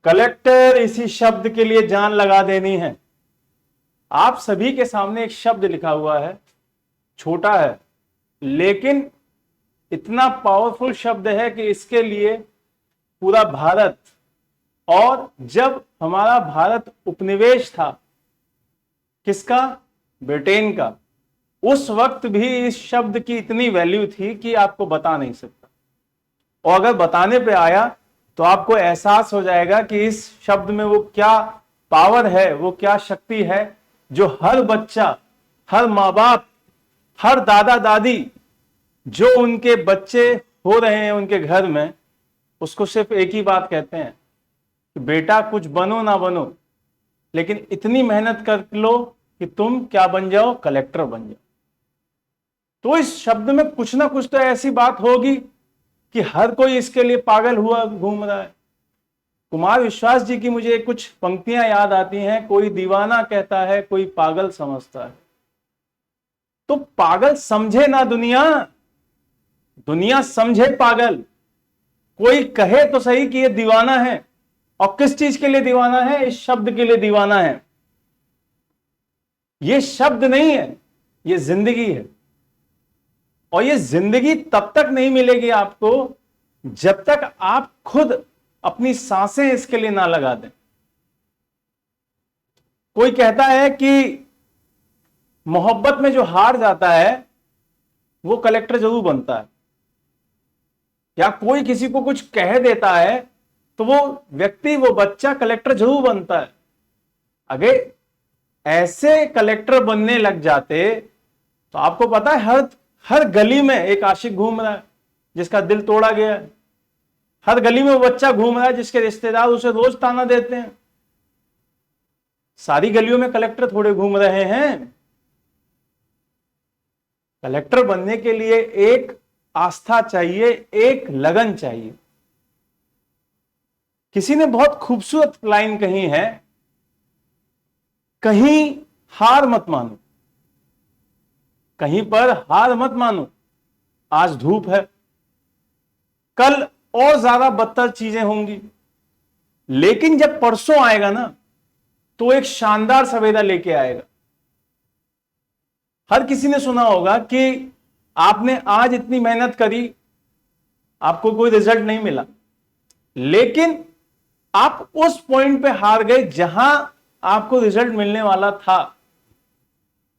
Collector, इसी शब्द के लिए जान लगा देनी है। आप सभी के सामने एक शब्द लिखा हुआ है, छोटा है लेकिन इतना पावरफुल शब्द है कि इसके लिए पूरा भारत, और जब हमारा भारत उपनिवेश था किसका, ब्रिटेन का, उस वक्त भी इस शब्द की इतनी वैल्यू थी कि आपको बता नहीं सकता। और अगर बताने पे आया तो आपको एहसास हो जाएगा कि इस शब्द में वो क्या पावर है, वो क्या शक्ति है, जो हर बच्चा, हर माँ बाप, हर दादा दादी जो उनके बच्चे हो रहे हैं उनके घर में, उसको सिर्फ एक ही बात कहते हैं कि बेटा कुछ बनो ना बनो, लेकिन इतनी मेहनत कर लो कि तुम क्या बन जाओ, कलेक्टर बन जाओ। तो इस शब्द में कुछ ना कुछ तो ऐसी बात होगी कि हर कोई इसके लिए पागल हुआ घूम रहा है। कुमार विश्वास जी की मुझे कुछ पंक्तियां याद आती हैं, कोई दीवाना कहता है, कोई पागल समझता है। तो पागल समझे ना दुनिया, दुनिया समझे पागल। कोई कहे तो सही कि ये दीवाना है, और किस चीज के लिए दीवाना है, इस शब्द के लिए दीवाना है। ये शब्द नहीं है, ये जिंदगी है। और ये जिंदगी तब तक नहीं मिलेगी आपको जब तक आप खुद अपनी सांसें इसके लिए ना लगा दें। कोई कहता है कि मोहब्बत में जो हार जाता है वो कलेक्टर जरूर बनता है, या कोई किसी को कुछ कह देता है तो वो व्यक्ति, वो बच्चा कलेक्टर जरूर बनता है। अगर ऐसे कलेक्टर बनने लग जाते तो आपको पता है हर गली में एक आशिक घूम रहा है जिसका दिल तोड़ा गया है। हर गली में वो बच्चा घूम रहा है जिसके रिश्तेदार उसे रोज ताना देते हैं। सारी गलियों में कलेक्टर थोड़े घूम रहे हैं। कलेक्टर बनने के लिए एक आस्था चाहिए, एक लगन चाहिए। किसी ने बहुत खूबसूरत लाइन कही है, कहीं हार मत मानो, कहीं पर हार मत मानो। आज धूप है, कल और ज्यादा बदतर चीजें होंगी, लेकिन जब परसों आएगा ना तो एक शानदार सवेरा लेके आएगा। हर किसी ने सुना होगा कि आपने आज इतनी मेहनत करी, आपको कोई रिजल्ट नहीं मिला, लेकिन आप उस पॉइंट पे हार गए जहां आपको रिजल्ट मिलने वाला था।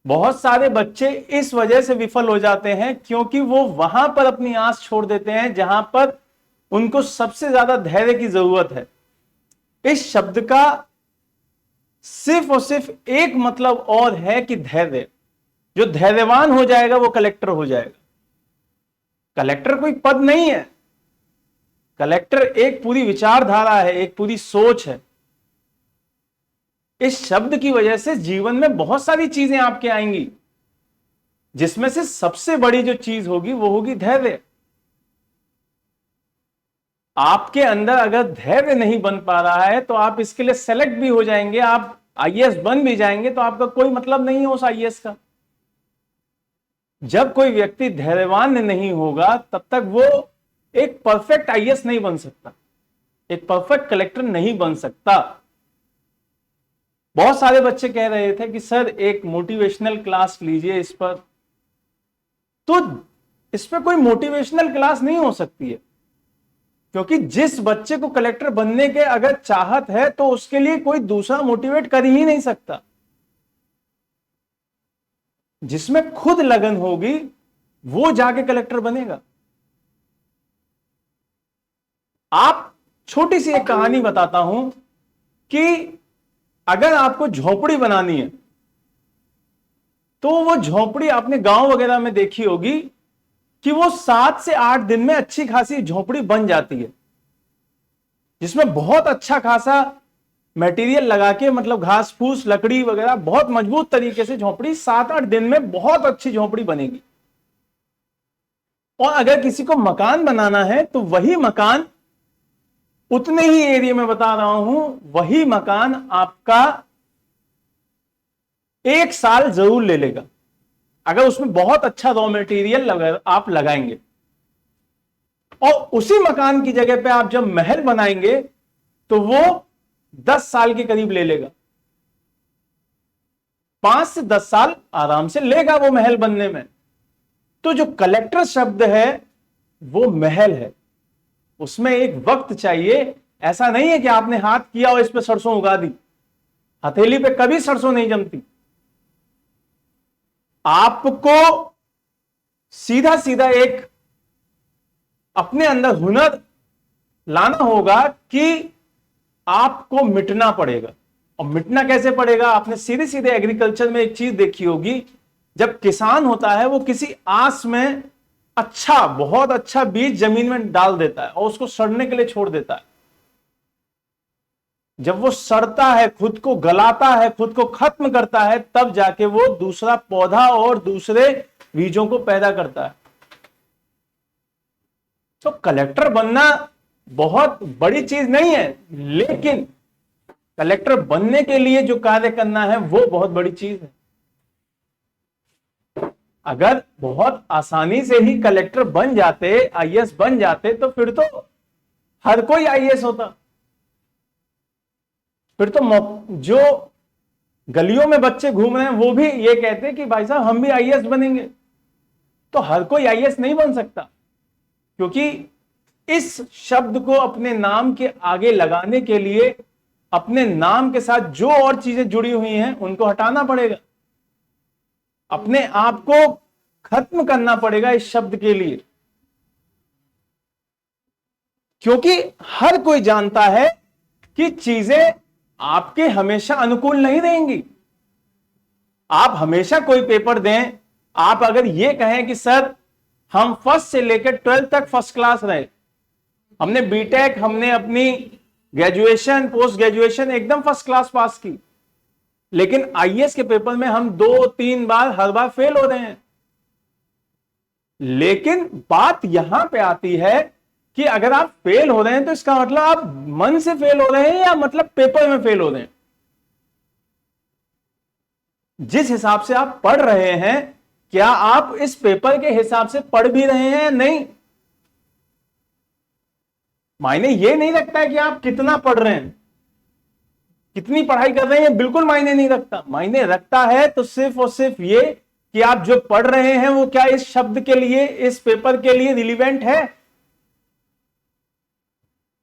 बहुत सारे बच्चे इस वजह से विफल हो जाते हैं क्योंकि वो वहां पर अपनी आस छोड़ देते हैं जहां पर उनको सबसे ज्यादा धैर्य की जरूरत है। इस शब्द का सिर्फ और सिर्फ एक मतलब और है कि धैर्य। जो धैर्यवान हो जाएगा वो कलेक्टर हो जाएगा। कलेक्टर कोई पद नहीं है, कलेक्टर एक पूरी विचारधारा है, एक पूरी सोच है। इस शब्द की वजह से जीवन में बहुत सारी चीजें आपके आएंगी, जिसमें से सबसे बड़ी जो चीज होगी वो होगी धैर्य। आपके अंदर अगर धैर्य नहीं बन पा रहा है तो आप इसके लिए सेलेक्ट भी हो जाएंगे, आप आईएएस बन भी जाएंगे तो आपका कोई मतलब नहीं है उस आईएएस का। जब कोई व्यक्ति धैर्यवान नहीं होगा तब तक वो एक परफेक्ट आईएएस नहीं बन सकता, एक परफेक्ट कलेक्टर नहीं बन सकता। बहुत सारे बच्चे कह रहे थे कि सर एक मोटिवेशनल क्लास लीजिए इस पर। तो इस पर कोई मोटिवेशनल क्लास नहीं हो सकती है, क्योंकि जिस बच्चे को कलेक्टर बनने के अगर चाहत है तो उसके लिए कोई दूसरा मोटिवेट कर ही नहीं सकता। जिसमें खुद लगन होगी वो जाके कलेक्टर बनेगा। आप छोटी सी एक कहानी बताता हूं कि अगर आपको झोपड़ी बनानी है तो वो झोपड़ी आपने गांव वगैरह में देखी होगी कि वो 7 से 8 दिन में अच्छी खासी झोपड़ी बन जाती है, जिसमें बहुत अच्छा खासा मटेरियल लगा के, मतलब घास फूस लकड़ी वगैरह बहुत मजबूत तरीके से झोपड़ी 7-8 दिन में बहुत अच्छी झोपड़ी बनेगी। और अगर किसी को मकान बनाना है तो वही मकान, उतने ही एरिया में बता रहा हूं, वही मकान आपका 1 साल जरूर ले लेगा अगर उसमें बहुत अच्छा रॉ मटेरियल आप लगाएंगे। और उसी मकान की जगह पे आप जब महल बनाएंगे तो वो 10 साल के करीब ले लेगा। 5 से 10 साल आराम से लेगा वो महल बनने में। तो जो कलेक्टर शब्द है वो महल है, उसमें एक वक्त चाहिए। ऐसा नहीं है कि आपने हाथ किया और इस पे सरसों उगा दी। हथेली पे कभी सरसों नहीं जमती। आपको सीधा सीधा एक अपने अंदर हुनर लाना होगा कि आपको मिटना पड़ेगा। और मिटना कैसे पड़ेगा? आपने सीधे सीधे एग्रीकल्चर में एक चीज देखी होगी, जब किसान होता है वो किसी आस में अच्छा, बहुत अच्छा बीज जमीन में डाल देता है और उसको सड़ने के लिए छोड़ देता है। जब वो सड़ता है, खुद को गलाता है, खुद को खत्म करता है, तब जाके वो दूसरा पौधा और दूसरे बीजों को पैदा करता है। तो कलेक्टर बनना बहुत बड़ी चीज नहीं है, लेकिन कलेक्टर बनने के लिए जो कार्य करना है वो बहुत बड़ी चीज है। अगर बहुत आसानी से ही कलेक्टर बन जाते, आईएएस बन जाते, तो फिर तो हर कोई आईएएस होता। फिर तो जो गलियों में बच्चे घूम रहे हैं वो भी ये कहते कि भाई साहब हम भी आईएएस बनेंगे। तो हर कोई आईएएस नहीं बन सकता, क्योंकि इस शब्द को अपने नाम के आगे लगाने के लिए अपने नाम के साथ जो और चीजें जुड़ी हुई हैं उनको हटाना पड़ेगा, अपने आप को खत्म करना पड़ेगा इस शब्द के लिए। क्योंकि हर कोई जानता है कि चीजें आपके हमेशा अनुकूल नहीं रहेंगी। आप हमेशा कोई पेपर दें, आप अगर ये कहें कि सर हम फर्स्ट से लेकर 12th तक फर्स्ट क्लास रहे, हमने बीटेक, हमने अपनी ग्रेजुएशन, पोस्ट ग्रेजुएशन एकदम फर्स्ट क्लास पास की, लेकिन आईएएस के पेपर में हम 2-3 बार हर बार फेल हो रहे हैं। लेकिन बात यहां पे आती है कि अगर आप फेल हो रहे हैं तो इसका मतलब आप मन से फेल हो रहे हैं या मतलब पेपर में फेल हो रहे हैं। जिस हिसाब से आप पढ़ रहे हैं, क्या आप इस पेपर के हिसाब से पढ़ भी रहे हैं या नहीं? मायने ये नहीं रखता है कि आप कितना पढ़ रहे हैं, कितनी पढ़ाई कर रहे हैं, बिल्कुल मायने नहीं रखता। मायने रखता है तो सिर्फ और सिर्फ ये कि आप जो पढ़ रहे हैं वो क्या इस शब्द के लिए, इस पेपर के लिए रिलीवेंट है।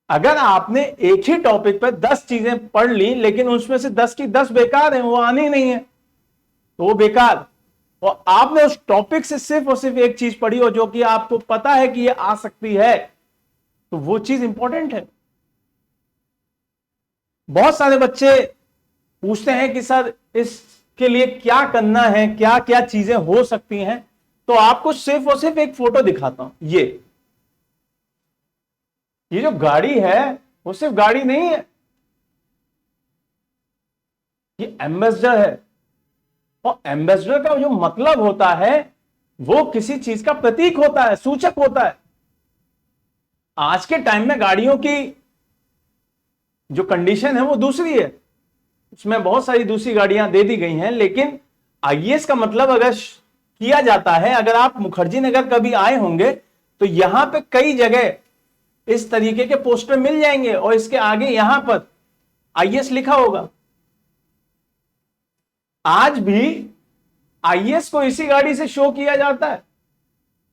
अगर आपने एक ही टॉपिक पर 10 चीजें पढ़ ली लेकिन उसमें से 10 की 10 बेकार हैं, वो आनी नहीं है, तो वो बेकार। और आपने उस टॉपिक से सिर्फ और सिर्फ एक चीज पढ़ी हो जो कि आपको पता है कि ये आ सकती है, तो वो चीज इंपॉर्टेंट है। बहुत सारे बच्चे पूछते हैं कि सर इसके लिए क्या करना है, क्या क्या चीजें हो सकती हैं। तो आपको सिर्फ और सिर्फ एक फोटो दिखाता हूं। ये जो गाड़ी है वो सिर्फ गाड़ी नहीं है, ये एम्बेसडर है। और एम्बेसडर का जो मतलब होता है वो किसी चीज का प्रतीक होता है, सूचक होता है। आज के टाइम में गाड़ियों की जो कंडीशन है वो दूसरी है, उसमें बहुत सारी दूसरी गाड़ियां दे दी गई हैं। लेकिन आईएएस का मतलब अगर किया जाता है, अगर आप मुखर्जी नगर कभी आए होंगे तो यहां पे कई जगह इस तरीके के पोस्टर मिल जाएंगे और इसके आगे यहां पर आईएएस लिखा होगा। आज भी आईएएस को इसी गाड़ी से शो किया जाता है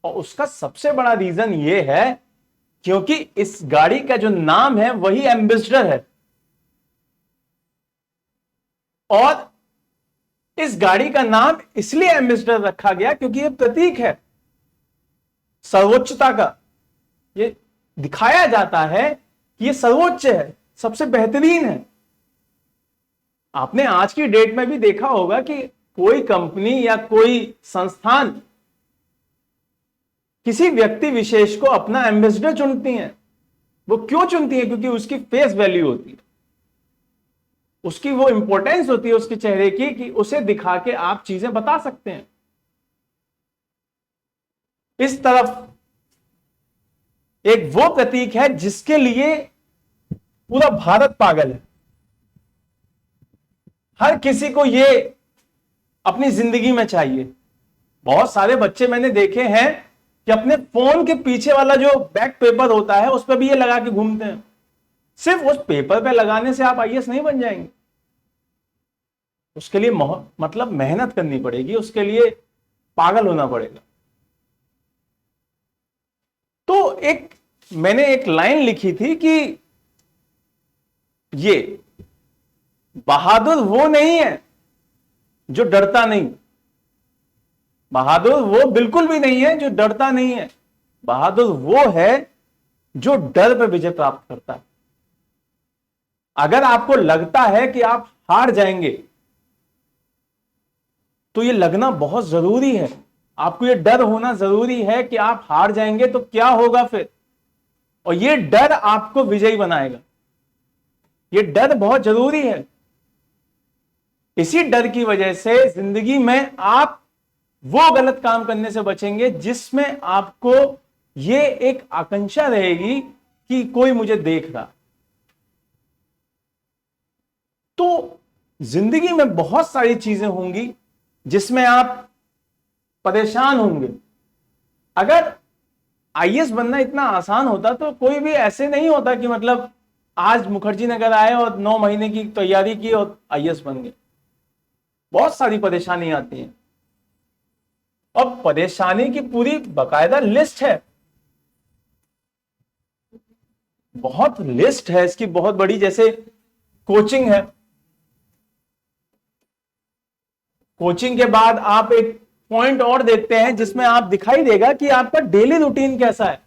और उसका सबसे बड़ा रीजन यह है क्योंकि इस गाड़ी का जो नाम है वही एम्बेसडर है। और इस गाड़ी का नाम इसलिए एम्बेसडर रखा गया क्योंकि यह प्रतीक है सर्वोच्चता का। यह दिखाया जाता है कि यह सर्वोच्च है, सबसे बेहतरीन है। आपने आज की डेट में भी देखा होगा कि कोई कंपनी या कोई संस्थान किसी व्यक्ति विशेष को अपना एम्बेसडर चुनती हैं। वो क्यों चुनती है? क्योंकि उसकी फेस वैल्यू होती है, उसकी वो इंपॉर्टेंस होती है उसके चेहरे की, कि उसे दिखा के आप चीजें बता सकते हैं। इस तरफ एक वो प्रतीक है जिसके लिए पूरा भारत पागल है। हर किसी को ये अपनी जिंदगी में चाहिए। बहुत सारे बच्चे मैंने देखे हैं कि अपने फोन के पीछे वाला जो बैक पेपर होता है उस पर भी ये लगा के घूमते हैं। सिर्फ उस पेपर पे लगाने से आप आईएएस नहीं बन जाएंगे। उसके लिए मतलब मेहनत करनी पड़ेगी, उसके लिए पागल होना पड़ेगा। तो मैंने एक लाइन लिखी थी कि ये बहादुर वो नहीं है जो डरता नहीं, बहादुर वो बिल्कुल भी नहीं है जो डरता नहीं है, बहादुर वो है जो डर पर विजय प्राप्त करता है। अगर आपको लगता है कि आप हार जाएंगे तो यह लगना बहुत जरूरी है, आपको यह डर होना जरूरी है कि आप हार जाएंगे तो क्या होगा फिर, और यह डर आपको विजयी बनाएगा। यह डर बहुत जरूरी है। इसी डर की वजह से जिंदगी में आप वो गलत काम करने से बचेंगे जिसमें आपको ये एक आकांक्षा रहेगी कि कोई मुझे देख रहा। तो जिंदगी में बहुत सारी चीजें होंगी जिसमें आप परेशान होंगे। अगर आईएएस बनना इतना आसान होता तो कोई भी ऐसे नहीं होता कि मतलब आज मुखर्जी नगर आए और 9 महीने की तैयारी की और आईएएस बन गए। बहुत सारी परेशानी आती है, और परेशानी की पूरी बकायदा लिस्ट है, बहुत लिस्ट है इसकी, बहुत बड़ी। जैसे कोचिंग है, कोचिंग के बाद आप एक पॉइंट और देखते हैं जिसमें आप दिखाई देगा कि आपका डेली रूटीन कैसा है।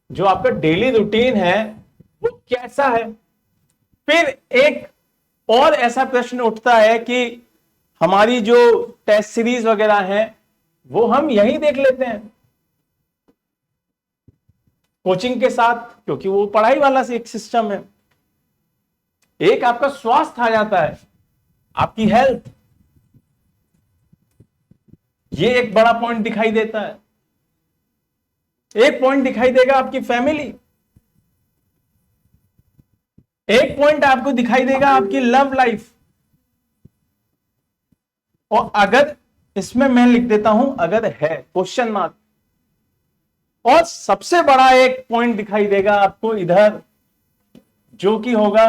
जो आपका डेली रूटीन है वो कैसा है। फिर एक और ऐसा प्रश्न उठता है कि हमारी जो टेस्ट सीरीज वगैरह है वो हम यहीं देख लेते हैं कोचिंग के साथ, क्योंकि वो पढ़ाई वाला से एक सिस्टम है। एक आपका स्वास्थ्य आ जाता है, आपकी हेल्थ, ये एक बड़ा पॉइंट दिखाई देता है। एक पॉइंट दिखाई देगा आपकी फैमिली, एक पॉइंट आपको दिखाई देगा आपकी लव लाइफ। और अगर इसमें मैं लिख देता हूं अगर है क्वेश्चन मार्क, और सबसे बड़ा एक पॉइंट दिखाई देगा आपको इधर जो कि होगा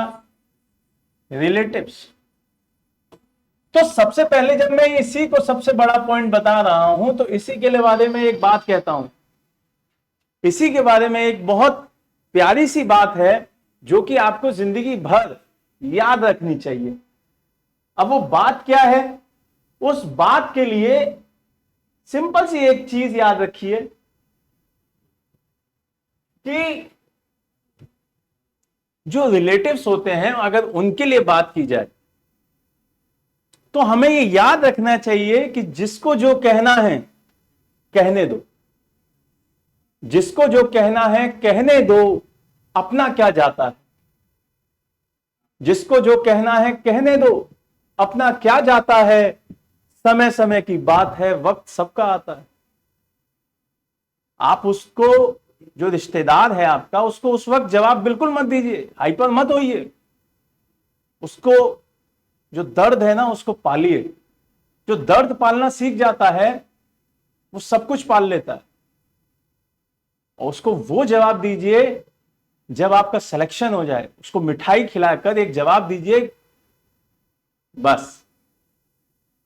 रिलेटिव्स। तो सबसे पहले जब मैं इसी को सबसे बड़ा पॉइंट बता रहा हूं तो इसी के बारे में एक बात कहता हूं, इसी के बारे में एक बहुत प्यारी सी बात है जो कि आपको जिंदगी भर याद रखनी चाहिए। अब वो बात क्या है? उस बात के लिए सिंपल सी एक चीज याद रखिए कि जो रिलेटिव्स होते हैं अगर उनके लिए बात की जाए तो हमें ये याद रखना चाहिए कि जिसको जो कहना है कहने दो, जिसको जो कहना है कहने दो, अपना क्या जाता है। जिसको जो कहना है कहने दो, अपना क्या जाता है। समय समय की बात है, वक्त सबका आता है। आप उसको, जो रिश्तेदार है आपका, उसको उस वक्त जवाब बिल्कुल मत दीजिए, हाइपर मत होइए। उसको जो दर्द है ना उसको पालिए। जो दर्द पालना सीख जाता है वो सब कुछ पाल लेता है। और उसको वो जवाब दीजिए जब आपका सिलेक्शन हो जाए, उसको मिठाई खिलाकर एक जवाब दीजिए। बस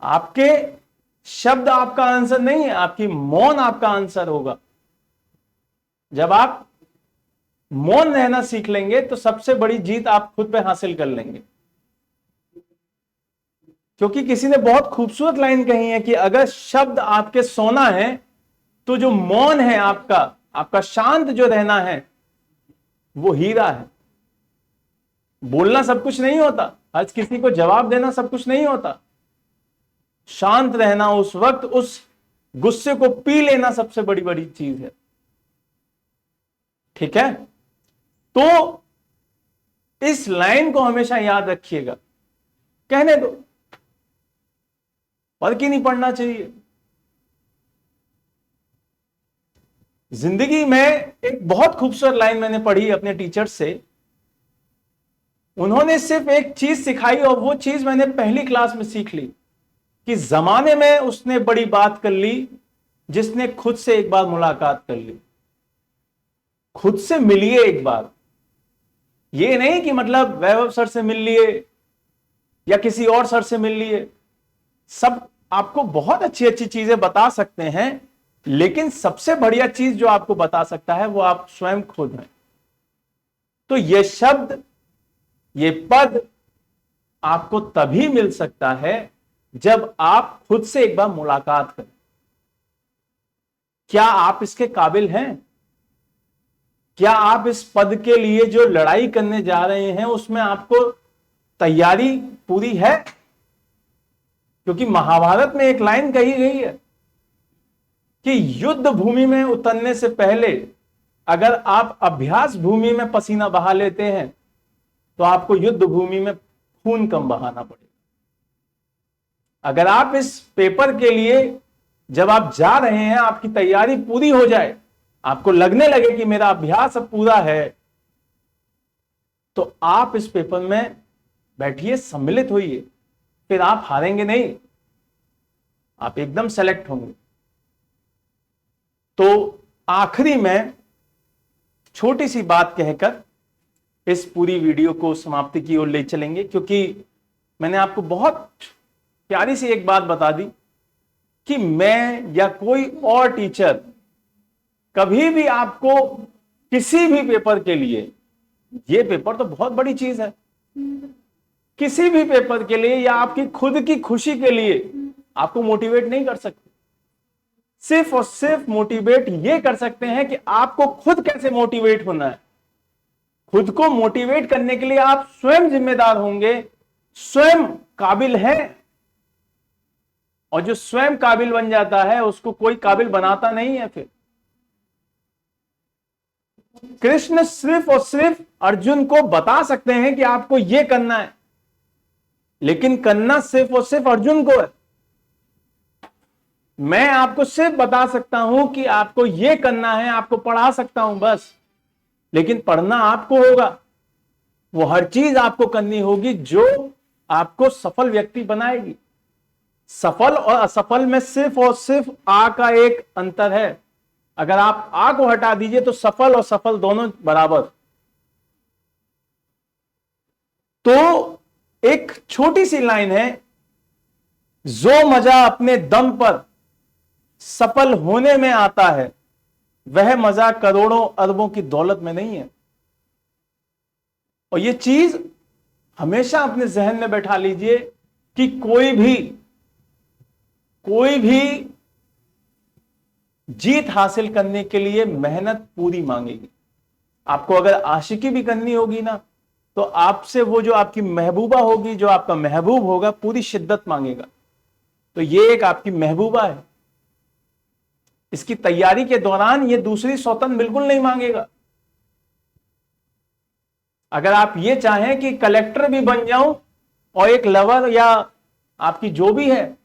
आपके शब्द आपका आंसर नहीं है, आपकी मौन आपका आंसर होगा। जब आप मौन रहना सीख लेंगे तो सबसे बड़ी जीत आप खुद पे हासिल कर लेंगे। क्योंकि किसी ने बहुत खूबसूरत लाइन कही है कि अगर शब्द आपके सोना है तो जो मौन है आपका शांत जो रहना है वो हीरा है। बोलना सब कुछ नहीं होता, आज किसी को जवाब देना सब कुछ नहीं होता। शांत रहना, उस वक्त उस गुस्से को पी लेना सबसे बड़ी बड़ी चीज है। ठीक है, तो इस लाइन को हमेशा याद रखिएगा, कहने दो, फर्क ही नहीं पड़ना चाहिए। जिंदगी में एक बहुत खूबसूरत लाइन मैंने पढ़ी अपने टीचर से। उन्होंने सिर्फ एक चीज सिखाई और वो चीज मैंने पहली क्लास में सीख ली कि जमाने में उसने बड़ी बात कर ली जिसने खुद से एक बार मुलाकात कर ली। खुद से मिलिए एक बार। ये नहीं कि मतलब वैभव सर से मिल लिए या किसी और सर से मिल लिए, सब आपको बहुत अच्छी अच्छी चीजें बता सकते हैं, लेकिन सबसे बढ़िया चीज जो आपको बता सकता है वो आप स्वयं खुद हैं। तो ये शब्द, ये पद आपको तभी मिल सकता है जब आप खुद से एक बार मुलाकात करें। क्या आप इसके काबिल हैं? क्या आप इस पद के लिए जो लड़ाई करने जा रहे हैं उसमें आपको तैयारी पूरी है? क्योंकि महाभारत में एक लाइन कही गई है कि युद्ध भूमि में उतरने से पहले अगर आप अभ्यास भूमि में पसीना बहा लेते हैं तो आपको युद्ध भूमि में खून कम बहाना पड़ेगा। अगर आप इस पेपर के लिए जब आप जा रहे हैं, आपकी तैयारी पूरी हो जाए, आपको लगने लगे कि मेरा अभ्यास अब पूरा है, तो आप इस पेपर में बैठिए, सम्मिलित होइए, फिर आप हारेंगे नहीं, आप एकदम सेलेक्ट होंगे। तो आखिरी में छोटी सी बात कहकर इस पूरी वीडियो को समाप्ति की ओर ले चलेंगे, क्योंकि मैंने आपको बहुत प्यारी सी एक बात बता दी कि मैं या कोई और टीचर कभी भी आपको किसी भी पेपर के लिए, ये पेपर तो बहुत बड़ी चीज है, किसी भी पेपर के लिए या आपकी खुद की खुशी के लिए आपको मोटिवेट नहीं कर सकते। सिर्फ और सिर्फ मोटिवेट ये कर सकते हैं कि आपको खुद कैसे मोटिवेट होना है। खुद को मोटिवेट करने के लिए आप स्वयं जिम्मेदार होंगे, स्वयं काबिल हैं। और जो स्वयं काबिल बन जाता है उसको कोई काबिल बनाता नहीं है। फिर कृष्ण सिर्फ और सिर्फ अर्जुन को बता सकते हैं कि आपको यह करना है, लेकिन करना सिर्फ और सिर्फ अर्जुन को है। मैं आपको सिर्फ बता सकता हूं कि आपको यह करना है, आपको पढ़ा सकता हूं बस, लेकिन पढ़ना आपको होगा। वो हर चीज आपको करनी होगी जो आपको सफल व्यक्ति बनाएगी। सफल और असफल में सिर्फ और सिर्फ आ का एक अंतर है। अगर आप आ को हटा दीजिए तो सफल और सफल दोनों बराबर। तो एक छोटी सी लाइन है, जो मजा अपने दम पर सफल होने में आता है वह मजा करोड़ों अरबों की दौलत में नहीं है। और यह चीज हमेशा अपने जहन में बैठा लीजिए कि कोई भी जीत हासिल करने के लिए मेहनत पूरी मांगेगी। आपको अगर आशिकी भी करनी होगी ना, तो आपसे वो जो आपकी महबूबा होगी, जो आपका महबूब होगा, पूरी शिद्दत मांगेगा। तो ये एक आपकी महबूबा है। इसकी तैयारी के दौरान ये दूसरी सौतन बिल्कुल नहीं मांगेगा। अगर आप ये चाहें कि कलेक्टर भी बन जाऊं और एक लवर या आपकी जो भी है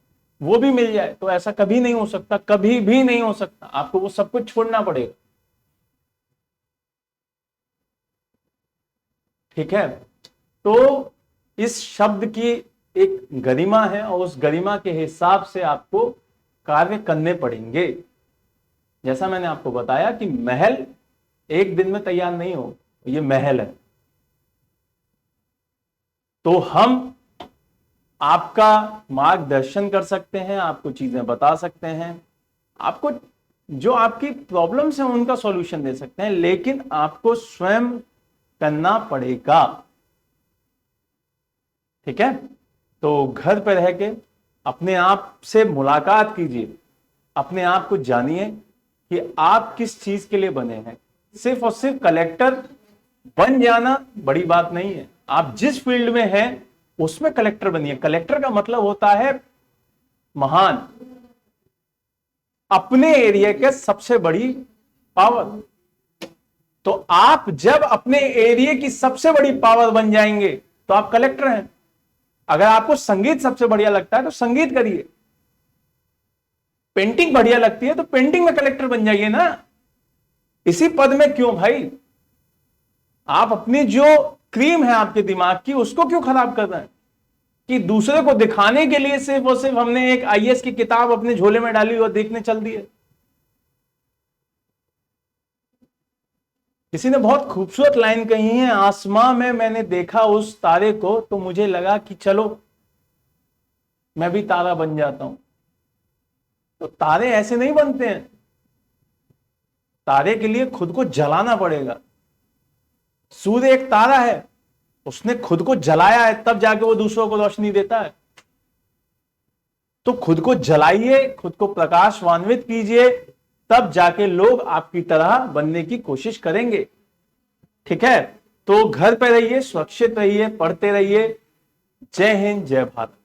वो भी मिल जाए, तो ऐसा कभी नहीं हो सकता, कभी भी नहीं हो सकता। आपको वो सब कुछ छोड़ना पड़ेगा। ठीक है? तो इस शब्द की एक गरिमा है और उस गरिमा के हिसाब से आपको कार्य करने पड़ेंगे। जैसा मैंने आपको बताया कि महल एक दिन में तैयार नहीं हो, ये महल है। तो हम आपका मार्गदर्शन कर सकते हैं, आपको चीजें बता सकते हैं, आपको जो आपकी प्रॉब्लम्स हैं उनका सॉल्यूशन दे सकते हैं, लेकिन आपको स्वयं करना पड़ेगा। ठीक है? तो घर पर रह के अपने आप से मुलाकात कीजिए, अपने आप को जानिए कि आप किस चीज के लिए बने हैं। सिर्फ और सिर्फ कलेक्टर बन जाना बड़ी बात नहीं है। आप जिस फील्ड में हैं उसमें कलेक्टर बनिए। कलेक्टर का मतलब होता है महान, अपने एरिया के सबसे बड़ी पावर। तो आप जब अपने एरिया की सबसे बड़ी पावर बन जाएंगे तो आप कलेक्टर हैं। अगर आपको संगीत सबसे बढ़िया लगता है तो संगीत करिए, पेंटिंग बढ़िया लगती है तो पेंटिंग में कलेक्टर बन जाइए ना। इसी पद में क्यों भाई? आप अपनी जो क्रीम है आपके दिमाग की उसको क्यों खराब कर रहे हैं कि दूसरे को दिखाने के लिए सिर्फ और सिर्फ हमने एक आईएएस की किताब अपने झोले में डाली और देखने चल दिए। किसी ने बहुत खूबसूरत लाइन कही है, आसमां में मैंने देखा उस तारे को तो मुझे लगा कि चलो मैं भी तारा बन जाता हूं। तो तारे ऐसे नहीं बनते हैं, तारे के लिए खुद को जलाना पड़ेगा। सूर्य एक तारा है, उसने खुद को जलाया है तब जाके वो दूसरों को रोशनी देता है। तो खुद को जलाइए, खुद को प्रकाशवान्वित कीजिए, तब जाके लोग आपकी तरह बनने की कोशिश करेंगे। ठीक है, तो घर पे रहिए, सुरक्षित रहिए, पढ़ते रहिए। जय हिंद, जय भारत।